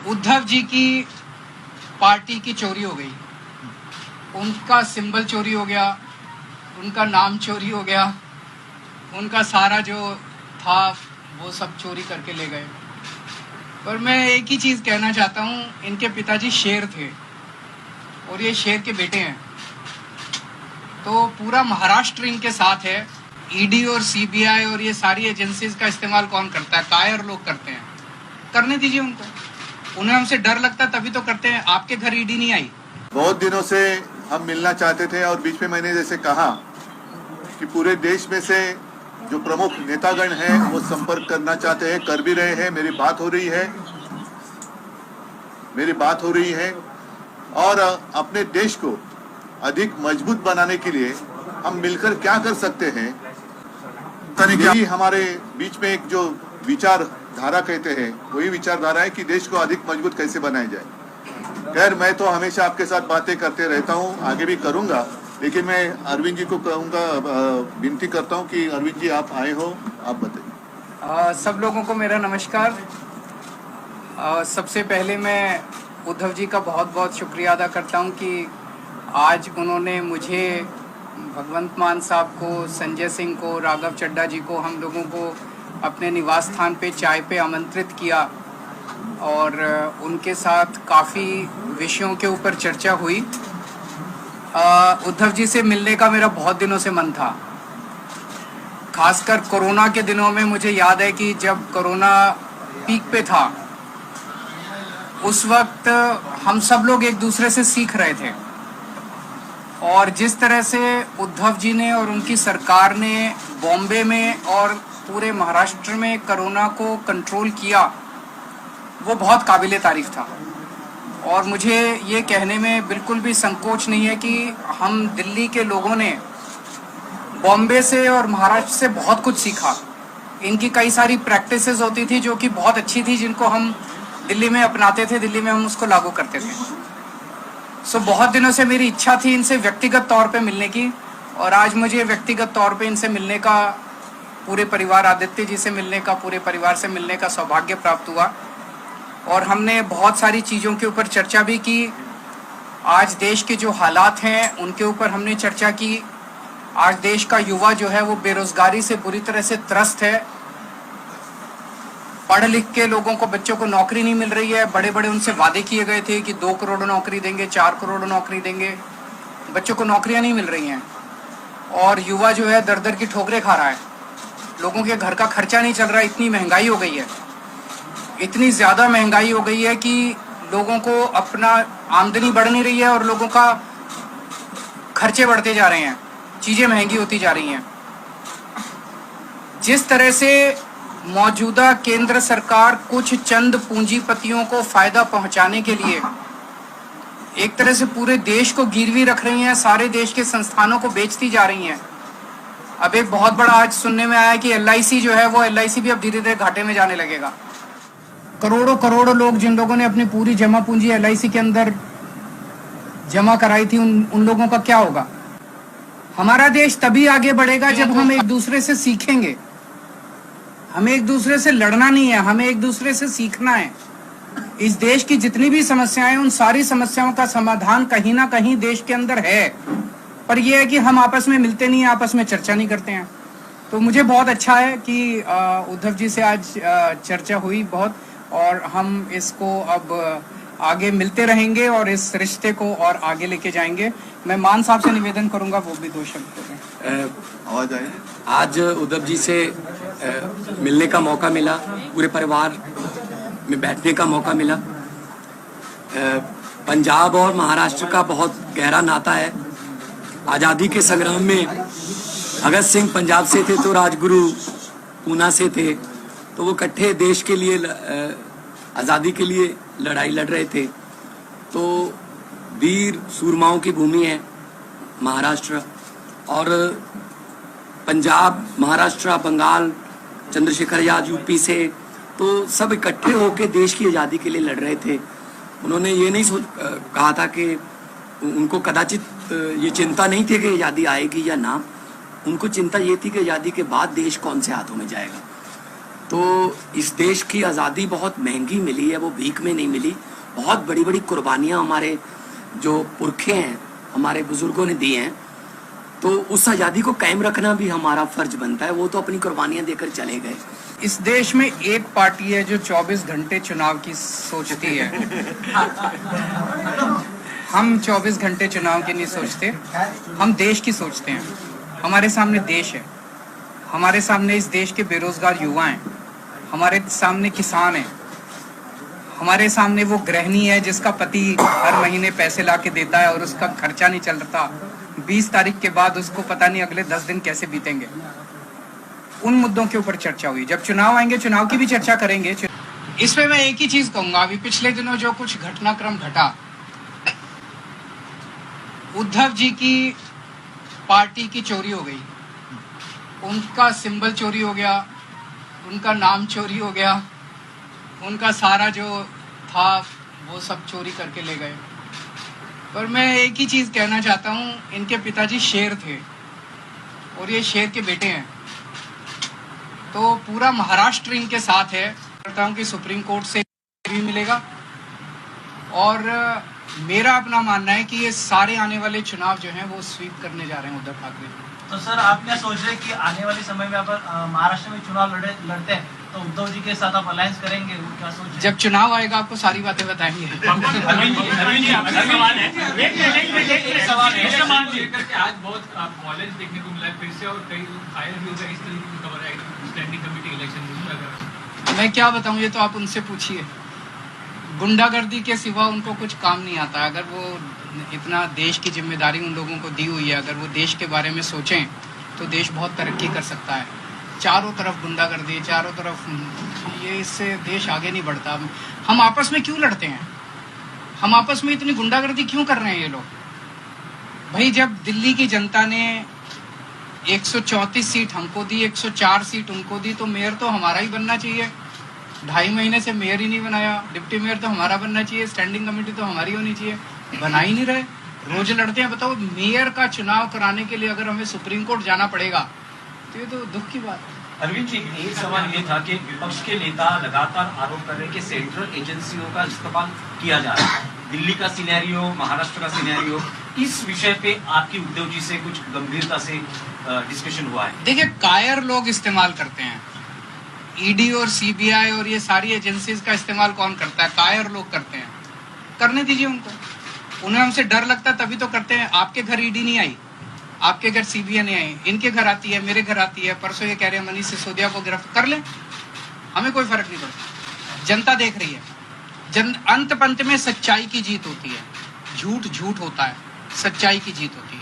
उद्धव जी की पार्टी की चोरी हो गई, उनका सिंबल चोरी हो गया, उनका नाम चोरी हो गया, उनका सारा जो था वो सब चोरी करके ले गए। पर मैं एक ही चीज़ कहना चाहता हूँ, इनके पिताजी शेर थे और ये शेर के बेटे हैं, तो पूरा महाराष्ट्र इनके साथ है। ईडी और सीबीआई और ये सारी एजेंसीज का इस्तेमाल कौन करता है? कायर लोग करते हैं। करने दीजिए उनको, उन्हें हमसे डर लगता तभी तो करते हैं। आपके घर ईडी नहीं आई। बहुत दिनों से हम मिलना चाहते थे और बीच में मैंने जैसे कहा कि पूरे देश में से जो प्रमुख नेतागण हैं वो संपर्क करना चाहते हैं, कर भी रहे हैं। मेरी बात हो रही है और अपने देश को अधिक मजबूत बनाने के लिए हम मिलकर क्या कर सकते हैं, यही हमारे बीच में एक जो विचारधारा कहते हैं वही विचारधारा है कि देश को अधिक मजबूत कैसे बनाया जाए। खैर, मैं तो हमेशा आपके साथ बातें करते रहता हूँ, आगे भी करूँगा, लेकिन मैं अरविंद जी को कहूँगा, विनती करता हूँ कि अरविंद जी आप आए हो, आप बताइए। सब लोगों को मेरा नमस्कार। सबसे पहले मैं उद्धव जी का बहुत बहुत शुक्रिया अदा करता हूँ कि आज उन्होंने मुझे, भगवंत मान साहब को, संजय सिंह को, राघव चड्ढा जी को, हम लोगों को अपने निवास स्थान पे चाय पे आमंत्रित किया और उनके साथ काफ़ी विषयों के ऊपर चर्चा हुई। उद्धव जी से मिलने का मेरा बहुत दिनों से मन था, खासकर कोरोना के दिनों में। मुझे याद है कि जब कोरोना पीक पे था उस वक्त हम सब लोग एक दूसरे से सीख रहे थे और जिस तरह से उद्धव जी ने और उनकी सरकार ने बॉम्बे में और पूरे महाराष्ट्र में कोरोना को कंट्रोल किया, वो बहुत काबिले तारीफ था। और मुझे ये कहने में बिल्कुल भी संकोच नहीं है कि हम दिल्ली के लोगों ने बॉम्बे से और महाराष्ट्र से बहुत कुछ सीखा। इनकी कई सारी प्रैक्टिसेस होती थी जो कि बहुत अच्छी थी, जिनको हम दिल्ली में अपनाते थे, दिल्ली में हम उसको लागू करते थे। बहुत दिनों से मेरी इच्छा थी इनसे व्यक्तिगत तौर पे मिलने की और आज मुझे व्यक्तिगत तौर पे इनसे मिलने का, पूरे परिवार, आदित्य जी से मिलने का, पूरे परिवार से मिलने का सौभाग्य प्राप्त हुआ और हमने बहुत सारी चीज़ों के ऊपर चर्चा भी की। आज देश के जो हालात हैं उनके ऊपर हमने चर्चा की। आज देश का युवा जो है वो बेरोजगारी से बुरी तरह से त्रस्त है। पढ़ लिख के लोगों को, बच्चों को नौकरी नहीं मिल रही है। बड़े बड़े उनसे वादे किए गए थे कि 2 करोड़ नौकरी देंगे, 4 करोड़ नौकरी देंगे, बच्चों को नौकरियां नहीं मिल रही हैं और युवा जो है दर दर की ठोकरें खा रहा है। लोगों के घर का खर्चा नहीं चल रहा है, इतनी महंगाई हो गई है, इतनी ज़्यादा महंगाई हो गई है कि लोगों को अपना आमदनी बढ़ नहीं रही है और लोगों का खर्चे बढ़ते जा रहे हैं, चीज़ें महंगी होती जा रही हैं। जिस तरह से मौजूदा केंद्र सरकार कुछ चंद पूंजीपतियों को फायदा पहुंचाने के लिए एक तरह से पूरे देश को गिरवी रख रही हैं, सारे देश के संस्थानों को बेचती जा रही हैं। अब एक बहुत बड़ा आज सुनने में आया कि LIC जो है वो LIC भी अब धीरे धीरे घाटे में जाने लगेगा। करोड़ों करोड़ों लोग, जिन लोगों ने अपनी पूरी जमा पूंजी LIC के अंदर जमा कराई थी, उन लोगों का क्या होगा? हमारा देश तभी आगे बढ़ेगा जब हम एक दूसरे से सीखेंगे। हमें एक दूसरे से लड़ना नहीं है, हमें एक दूसरे से सीखना है। इस देश की जितनी भी समस्याएं, उन सारी समस्याओं का समाधान कहीं ना कहीं देश के अंदर है, पर यह है कि हम आपस में मिलते नहीं हैं, आपस में चर्चा नहीं करते हैं। तो मुझे बहुत अच्छा है कि उद्धव जी से आज चर्चा हुई बहुत, और हम इसको अब आगे मिलते रहेंगे और इस रिश्ते को और आगे लेके जाएंगे। मैं मान साहब से निवेदन करूंगा वो भी 2 शब्द करें। आज उद्धव जी से मिलने का मौका मिला, पूरे परिवार में बैठने का मौका मिला। पंजाब और महाराष्ट्र का बहुत गहरा नाता है। आज़ादी के संग्राम में भगत सिंह पंजाब से थे तो राजगुरु पूना से थे, तो वो इकट्ठे देश के लिए, आज़ादी के लिए लड़ाई लड़ रहे थे। तो वीर सूरमाओं की भूमि है महाराष्ट्र, और पंजाब, महाराष्ट्र, बंगाल, चंद्रशेखर आजाद यूपी से, तो सब इकट्ठे होकर देश की आज़ादी के लिए लड़ रहे थे। उन्होंने ये नहीं कहा था कि उनको कदाचित ये चिंता नहीं थी कि आज़ादी आएगी या ना, उनको चिंता ये थी कि आज़ादी के बाद देश कौन से हाथों में जाएगा। तो इस देश की आज़ादी बहुत महंगी मिली है, वो भीख में नहीं मिली। बहुत बड़ी बड़ी कुर्बानियाँ हमारे जो पुरखे हैं, हमारे बुजुर्गों ने दी हैं। तो उस आज़ादी को कायम रखना भी हमारा फर्ज बनता है। वो तो अपनी कुर्बानियाँ देकर चले गए। इस देश में एक पार्टी है जो 24 घंटे चुनाव की सोचती है। हम 24 घंटे चुनाव की नहीं सोचते, हम देश की सोचते हैं। हमारे सामने देश है, हमारे सामने इस देश के बेरोजगार युवा हैं, हमारे सामने किसान हैं, हमारे सामने वो गृहिणी है जिसका पति हर महीने पैसे ला के देता है और उसका खर्चा नहीं चल रहा। 20 तारीख के बाद उसको पता नहीं अगले 10 दिन कैसे बीतेंगे। उन मुद्दों के ऊपर चर्चा हुई। जब चुनाव आएंगे चुनाव की भी चर्चा करेंगे। इसमें मैं एक ही चीज कहूंगा, अभी पिछले दिनों जो कुछ घटनाक्रम घटा, उद्धव जी की पार्टी की चोरी हो गई, उनका सिंबल चोरी हो गया, उनका नाम चोरी हो गया, उनका सारा जो था वो सब चोरी करके ले गए। पर मैं एक ही चीज कहना चाहता हूँ, इनके पिताजी शेर थे और ये शेर के बेटे हैं, तो पूरा महाराष्ट्र इनके साथ है। करता हूँ कि सुप्रीम कोर्ट से भी मिलेगा और मेरा अपना मानना है कि ये सारे आने वाले चुनाव जो हैं वो स्वीप करने जा रहे हैं उद्धव ठाकरे। तो सर आप क्या सोच रहे हैं कि आने वाले समय में आप महाराष्ट्र में चुनाव लड़ते हैं तो उद्धव जी के साथ आप अलायंस करेंगे, वो क्या सोच रहे हैं? जब चुनाव आएगा आपको सारी बातें बताएंगे। आज बहुत कॉलेज देखने को मिला है फिर से और कई फायर भी हो गए, इस तरीके की खबर है स्टैंडिंग कमेटी इलेक्शन। मैं क्या बताऊं, ये तो आप उनसे पूछिए। गुंडागर्दी के सिवा उनको कुछ काम नहीं आता। अगर वो इतना देश की जिम्मेदारी उन लोगों को दी हुई है, अगर वो देश के बारे में सोचें तो देश बहुत तरक्की कर सकता है। चारों तरफ गुंडागर्दी, चारों तरफ ये, इससे देश आगे नहीं बढ़ता। हम आपस में क्यों लड़ते हैं? हम आपस में इतनी गुंडागर्दी क्यों कर रहे हैं ये लोग? भाई जब दिल्ली की जनता ने 134 सीट हमको दी, 104 सीट उनको दी, तो मेयर तो हमारा ही बनना चाहिए। 2.5 महीने से मेयर ही नहीं बनाया, डिप्टी मेयर तो हमारा बनना चाहिए, स्टैंडिंग कमेटी तो हमारी होनी चाहिए, बना ही नहीं रहे। रोज लड़ते हैं। बताओ, मेयर का चुनाव कराने के लिए अगर हमें सुप्रीम कोर्ट जाना पड़ेगा तो ये तो दुख की बात है। अरविंद जी, एक सवाल ये था कि विपक्ष के नेता लगातार आरोप कर रहे हैं कि सेंट्रल एजेंसियों का इस्तेमाल किया जा रहा है। दिल्ली का सिनेरियो, महाराष्ट्र का सिनेरियो, इस विषय पे आपकी उद्धव जी से कुछ गंभीरता से डिस्कशन हुआ है? देखिए, कायर लोग इस्तेमाल करते हैं। ईडी और सीबीआई और ये सारी एजेंसीज का इस्तेमाल कौन करता है? कायर लोग करते हैं। करने दीजिए उनको। उन्हें हमसे डर लगता तभी तो करते हैं। आपके घर ईडी नहीं आई, आपके घर सीबीआई नहीं आई, इनके घर आती है, मेरे घर आती है। परसों ये कह रहे हैं मनीष सिसोदिया को गिरफ्तार कर लें, हमें कोई फर्क नहीं पड़ता। जनता देख रही है। अंत पंत में सच्चाई की जीत होती है। झूठ झूठ होता है, सच्चाई की जीत होती है।